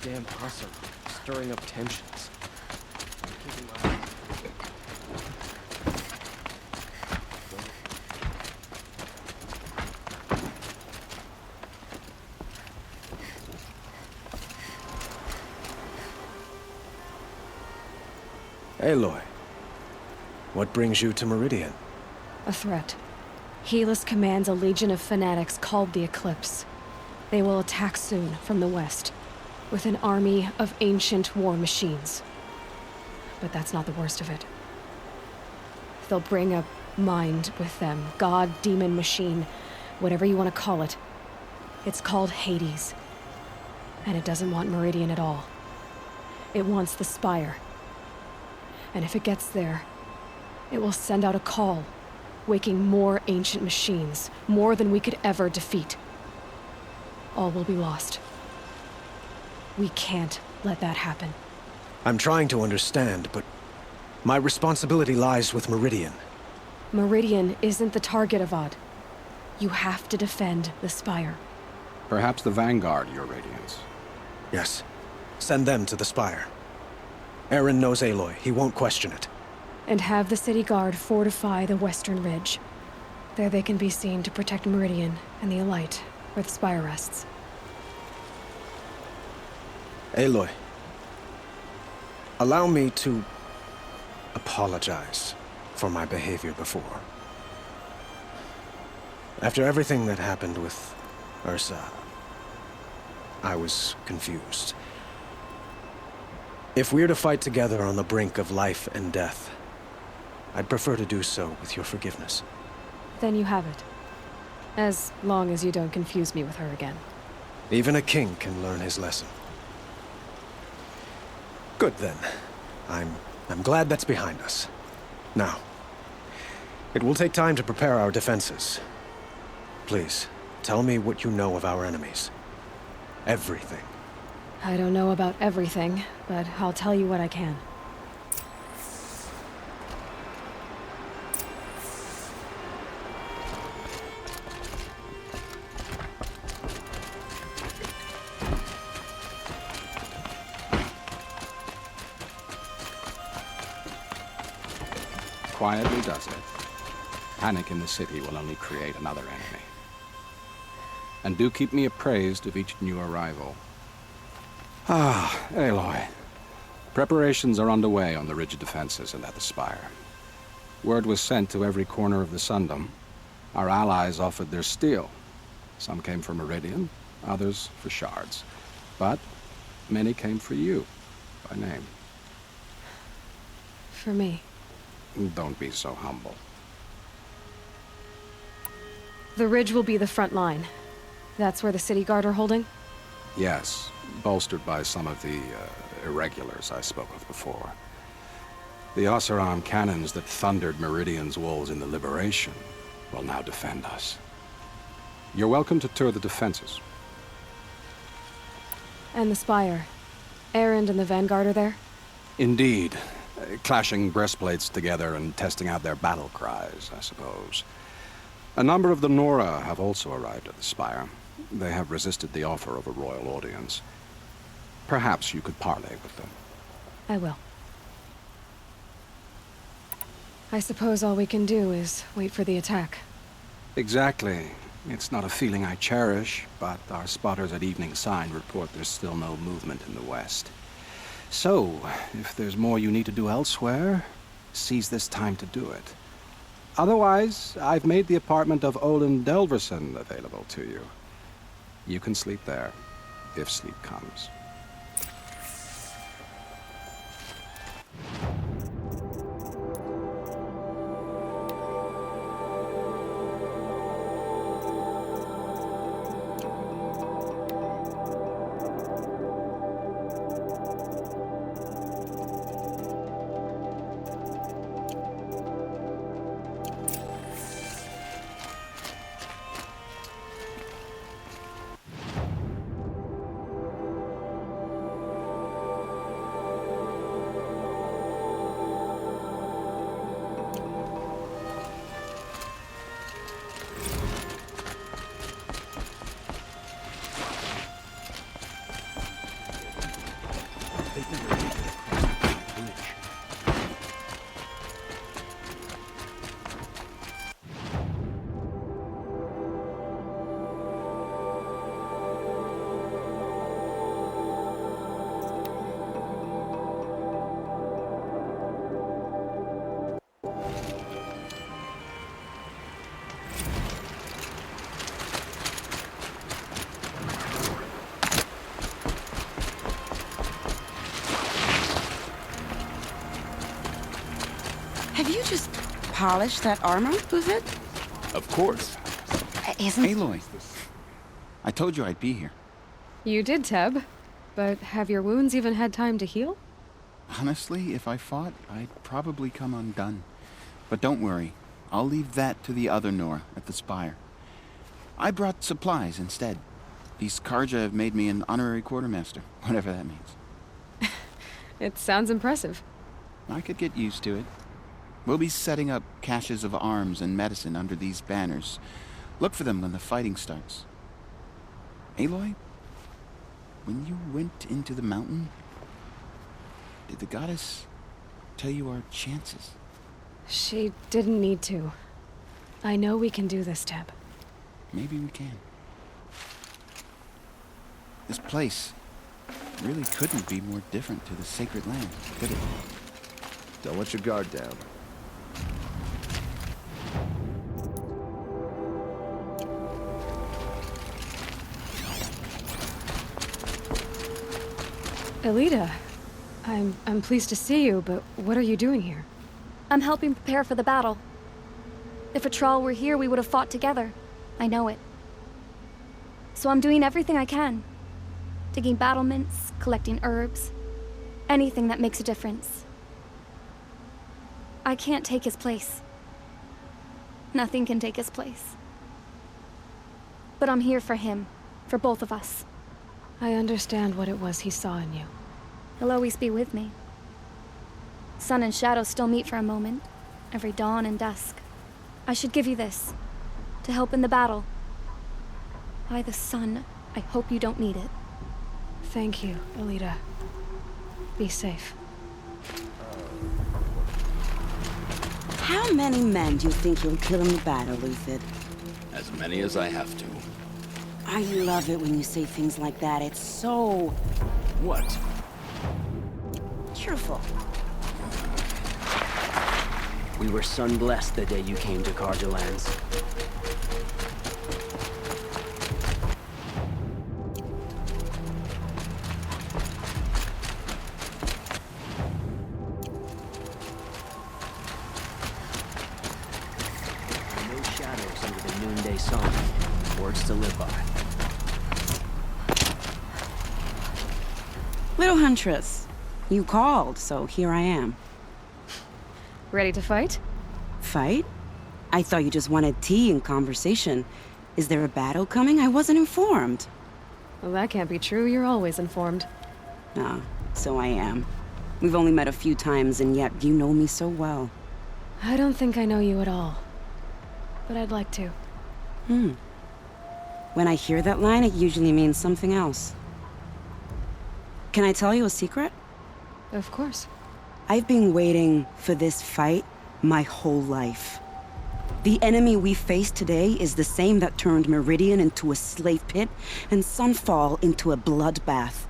damn Asa stirring up tensions. I'm keeping my eye. Aloy, what brings you to Meridian? A threat. Helis commands a legion of fanatics called the Eclipse. They will attack soon from the west, with an army of ancient war machines. But that's not the worst of it. They'll bring a mind with them, god, demon, machine, whatever you want to call it. It's called Hades. And it doesn't want Meridian at all. It wants the Spire. And if it gets there, it will send out a call, waking more ancient machines, more than we could ever defeat. All will be lost. We can't let that happen. I'm trying to understand, but my responsibility lies with Meridian. Meridian isn't the target, Avad. You have to defend the Spire. Perhaps the Vanguard, Your Radiance. Yes. Send them to the Spire. Eren knows Aloy. He won't question it. And have the city guard fortify the western ridge. There they can be seen to protect Meridian and the Elite, where the Spire rests. Aloy, allow me to apologize for my behavior before. After everything that happened with Ursa, I was confused. If we're to fight together on the brink of life and death, I'd prefer to do so with your forgiveness. Then you have it. As long as you don't confuse me with her again. Even a king can learn his lesson. Good then. I'm glad that's behind us. Now, it will take time to prepare our defenses. Please, tell me what you know of our enemies. Everything. I don't know about everything, but I'll tell you what I can. Quietly does it. Panic in the city will only create another enemy. And do keep me appraised of each new arrival. Ah, Aloy. Preparations are underway on the ridge defenses and at the Spire. Word was sent to every corner of the Sundom. Our allies offered their steel. Some came for Meridian, others for shards. But many came for you, by name. For me. Don't be so humble. The ridge will be the front line. That's where the city guard are holding? Yes, bolstered by some of the irregulars I spoke of before. The Oseram cannons that thundered Meridian's walls in the Liberation will now defend us. You're welcome to tour the defenses. And the Spire. Erend and the Vanguard are there? Indeed. Clashing breastplates together and testing out their battle cries, I suppose. A number of the Nora have also arrived at the Spire. They have resisted the offer of a royal audience. Perhaps you could parley with them. I will. I suppose all we can do is wait for the attack. Exactly. It's not a feeling I cherish, but our spotters at Evening Sign report there's still no movement in the west. So, if there's more you need to do elsewhere, seize this time to do it. Otherwise, I've made the apartment of Olin Delverson available to you. You can sleep there, if sleep comes. you just polish that armor with it? Of course. Isn't... Aloy, I told you I'd be here. You did, Teb. But have your wounds even had time to heal? Honestly, if I fought, I'd probably come undone. But don't worry, I'll leave that to the other Nora at the Spire. I brought supplies instead. These Karja have made me an honorary quartermaster, whatever that means. It sounds impressive. I could get used to it. We'll be setting up caches of arms and medicine under these banners. Look for them when the fighting starts. Aloy, when you went into the mountain, did the goddess tell you our chances? She didn't need to. I know we can do this, Teb. Maybe we can. This place really couldn't be more different to the sacred land, could it? Don't let your guard down. Elita, I'm pleased to see you, but what are you doing here? I'm helping prepare for the battle. If Atral were here, we would have fought together. I know it. So I'm doing everything I can. Digging battlements, collecting herbs. Anything that makes a difference. I can't take his place. Nothing can take his place. But I'm here for him. For both of us. I understand what it was he saw in you. He'll always be with me. Sun and shadow still meet for a moment. Every dawn and dusk. I should give you this. To help in the battle. By the sun, I hope you don't need it. Thank you, Elita. Be safe. How many men do you think you'll kill in the battle, Luthid? As many as I have to. I love it when you say things like that. It's so... What? cheerful. We were sun-blessed the day you came to Karja lands. No shadows under the noonday sun. Words to live by. Little Huntress, you called, so here I am. Ready to fight? Fight? I thought you just wanted tea and conversation. Is there a battle coming? I wasn't informed. Well, that can't be true. You're always informed. Ah, so I am. We've only met a few times, and yet you know me so well. I don't think I know you at all. But I'd like to. When I hear that line, it usually means something else. Can I tell you a secret? Of course. I've been waiting for this fight my whole life. The enemy we face today is the same that turned Meridian into a slave pit and Sunfall into a bloodbath.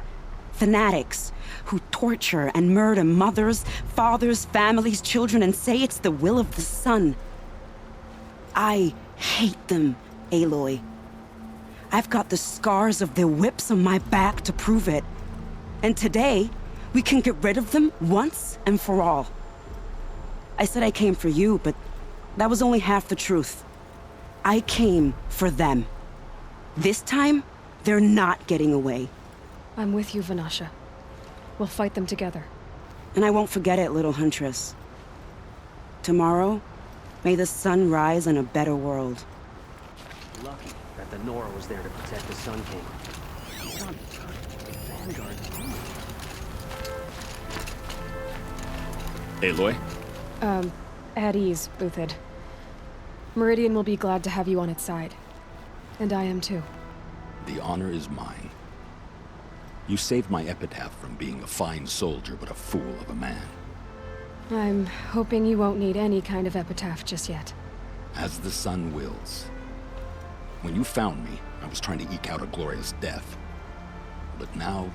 Fanatics who torture and murder mothers, fathers, families, children, and say it's the will of the sun. I hate them, Aloy. I've got the scars of their whips on my back to prove it. And today, we can get rid of them once and for all. I said I came for you, but that was only half the truth. I came for them. This time, they're not getting away. I'm with you, Vanasha. We'll fight them together. And I won't forget it, little Huntress. Tomorrow, may the sun rise in a better world. Lucky that the Nora was there to protect the Sun King. Son, Vanguard. Aloy? At ease, Uthid. Meridian will be glad to have you on its side. And I am too. The honor is mine. You saved my epitaph from being a fine soldier, but a fool of a man. I'm hoping you won't need any kind of epitaph just yet. As the sun wills. When you found me, I was trying to eke out a glorious death. But now,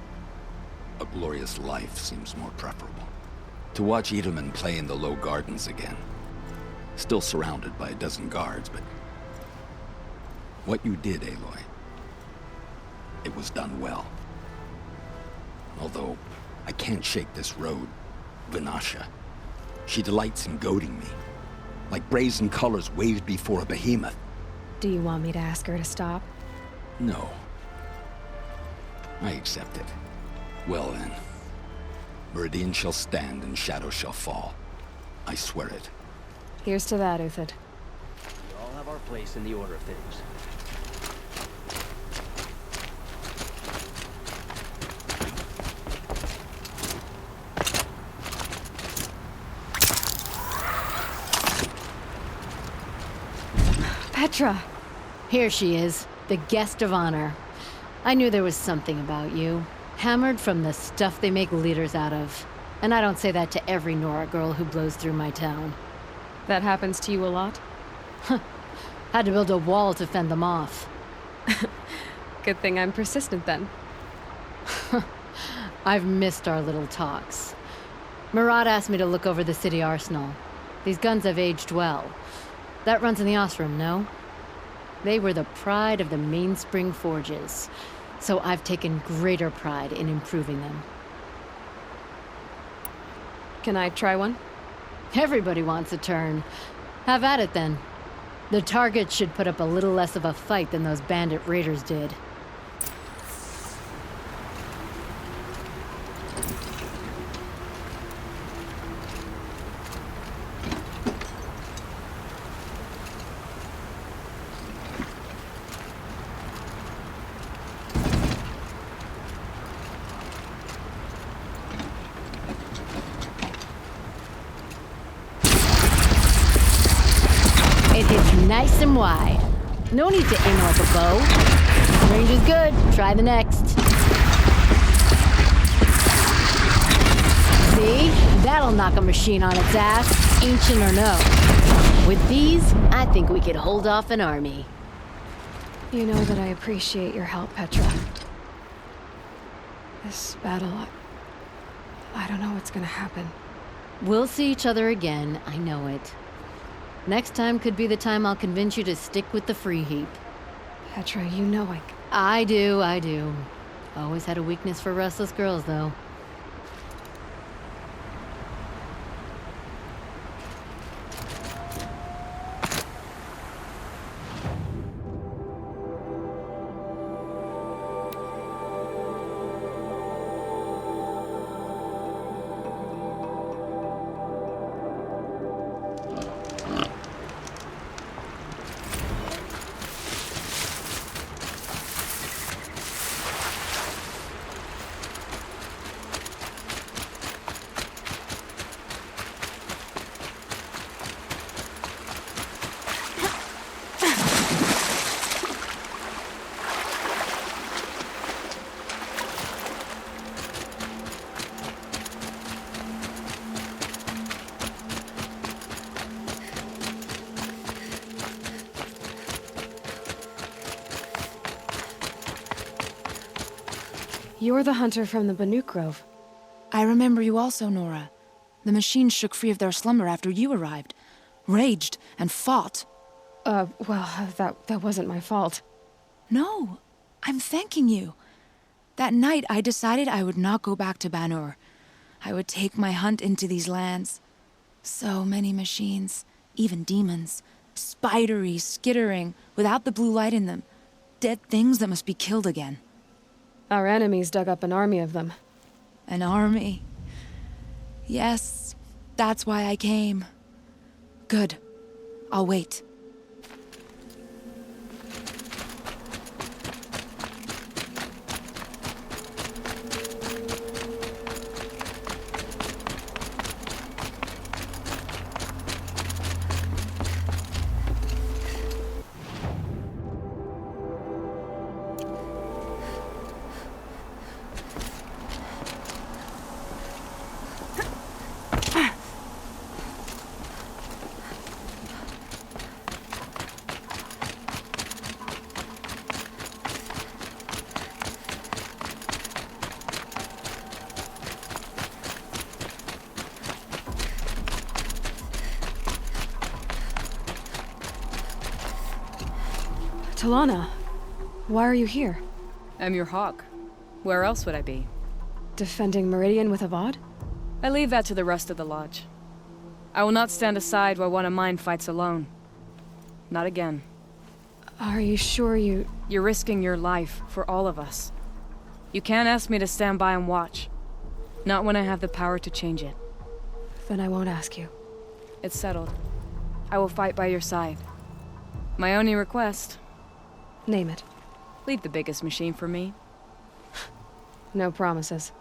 a glorious life seems more preferable. To watch Edelman play in the low gardens again. Still surrounded by a dozen guards, but... what you did, Aloy, it was done well. Although, I can't shake this road, Vanasha. She delights in goading me, like brazen colors waved before a behemoth. Do you want me to ask her to stop? No. I accept it. Well then. Meridian shall stand and shadows shall fall. I swear it. Here's to that, Uthid. We all have our place in the order of things. Petra! Here she is, the guest of honor. I knew there was something about you. Hammered from the stuff they make leaders out of. And I don't say that to every Nora girl who blows through my town. That happens to you a lot? Had to build a wall to fend them off. Good thing I'm persistent then. I've missed our little talks. Murad asked me to look over the city arsenal. These guns have aged well. That runs in the Osram, no? They were the pride of the Mainspring Forges, so I've taken greater pride in improving them. Can I try one? Everybody wants a turn. Have at it then. The target should put up a little less of a fight than those bandit raiders did. It hits nice and wide. No need to aim off a bow. Range is good. Try the next. See? That'll knock a machine on its ass, ancient or no. With these, I think we could hold off an army. You know that I appreciate your help, Petra. This battle, I don't know what's gonna happen. We'll see each other again, I know it. Next time could be the time I'll convince you to stick with the free heap. Petra, you know I do. Always had a weakness for restless girls, though. You're the hunter from the Banuk Grove. I remember you also, Nora. The machines shook free of their slumber after you arrived. Raged and fought. Well, that wasn't my fault. No, I'm thanking you. That night, I decided I would not go back to Banur. I would take my hunt into these lands. So many machines, even demons. Spidery, skittering, without the blue light in them. Dead things that must be killed again. Our enemies dug up an army of them. An army? Yes, that's why I came. Good. I'll wait. Talana, why are you here? I'm your hawk. Where else would I be? Defending Meridian with Avad? I leave that to the rest of the lodge. I will not stand aside while one of mine fights alone. Not again. Are you sure you... You're risking your life for all of us. You can't ask me to stand by and watch. Not when I have the power to change it. Then I won't ask you. It's settled. I will fight by your side. My only request... Name it. Leave the biggest machine for me. No promises.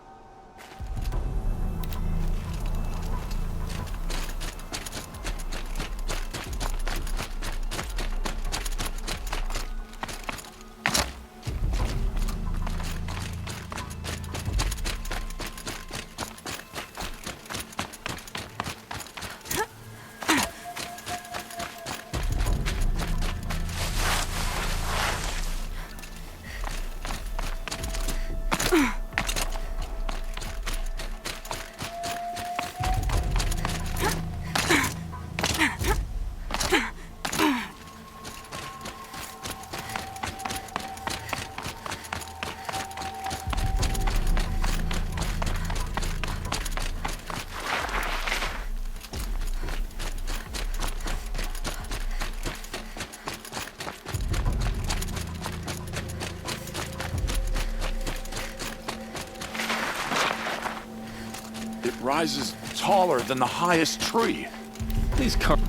Rises taller than the highest tree.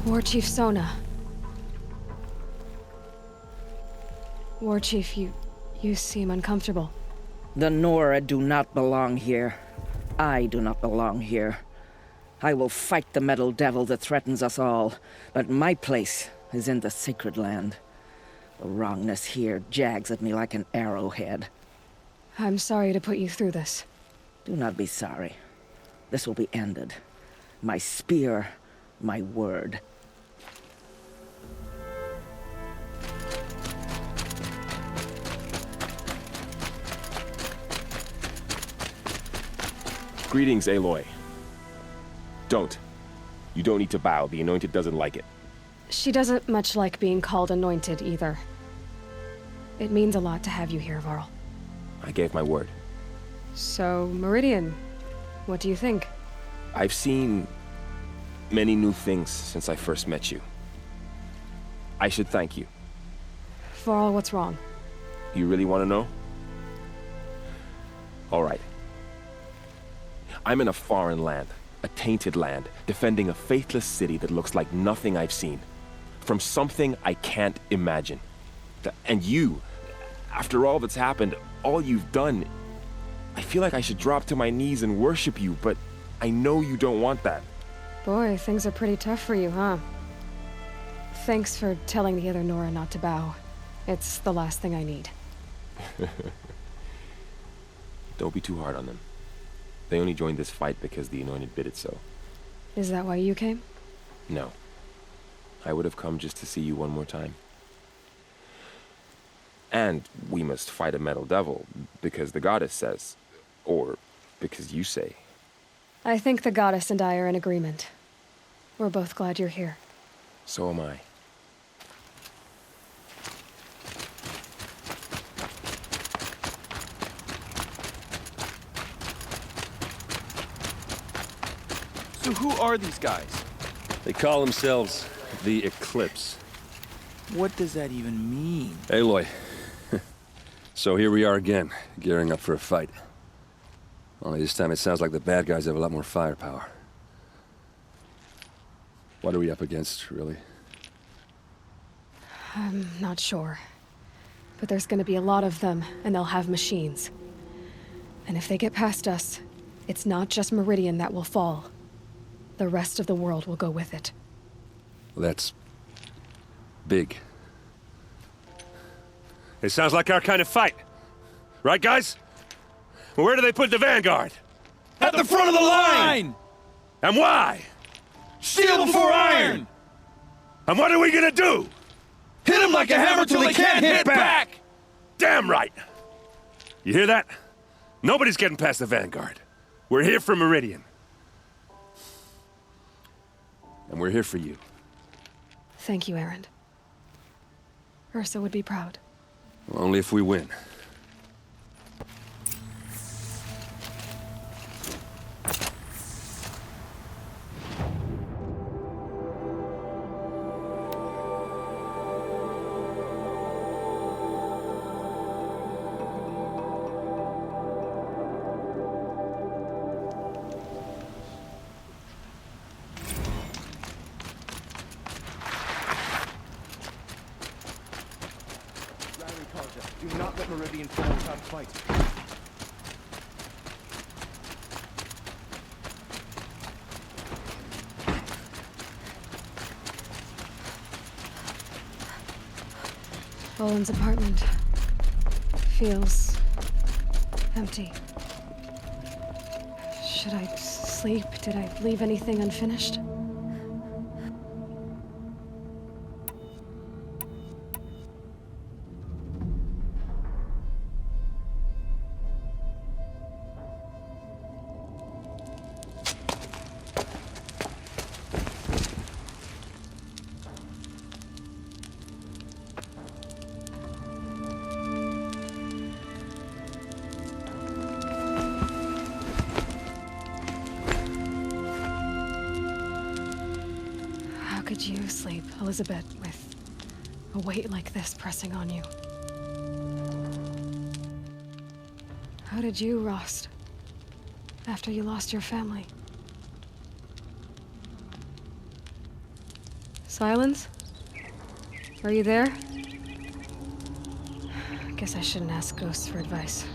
War Chief Sona. War Chief, you seem uncomfortable. The Nora do not belong here. I do not belong here. I will fight the metal devil that threatens us all, but my place is in the sacred land. The wrongness here jags at me like an arrowhead. I'm sorry to put you through this. Do not be sorry. This will be ended. My spear, my word. Greetings, Aloy. Don't. You don't need to bow. The Anointed doesn't like it. She doesn't much like being called Anointed, either. It means a lot to have you here, Varl. I gave my word. So, Meridian, what do you think? I've seen many new things since I first met you. I should thank you. Varl, what's wrong? You really want to know? All right. I'm in a foreign land, a tainted land, defending a faithless city that looks like nothing I've seen. From something I can't imagine. And you, after all that's happened, all you've done, I feel like I should drop to my knees and worship you, but I know you don't want that. Boy, things are pretty tough for you, huh? Thanks for telling the other Nora not to bow. It's the last thing I need. Don't be too hard on them. They only joined this fight because the Anointed bid it so. Is that why you came? No. I would have come just to see you one more time. And we must fight a metal devil, because the goddess says. Or because you say. I think the goddess and I are in agreement. We're both glad you're here. So am I. So who are these guys? They call themselves the Eclipse. What does that even mean? Aloy. So here we are again, gearing up for a fight. Only this time it sounds like the bad guys have a lot more firepower. What are we up against, really? I'm not sure. But there's gonna be a lot of them, and they'll have machines. And if they get past us, it's not just Meridian that will fall. The rest of the world will go with it. Well, that's big. It sounds like our kind of fight. Right, guys? Well, where do they put the Vanguard? At the front of the line! And why? Steel before iron! And what are we gonna do? Hit them like a hammer till they can't hit back! Damn right! You hear that? Nobody's getting past the Vanguard. We're here for Meridian. And we're here for you. Thank you, Erend. Ursa would be proud. Well, only if we win. Do not let Meridian fall without a fight. Boland's apartment feels empty. Should I sleep? Did I leave anything unfinished? How could you sleep, Elizabeth, with a weight like this pressing on you? How did you, Rost, after you lost your family? Silence? Are you there? Guess I shouldn't ask ghosts for advice.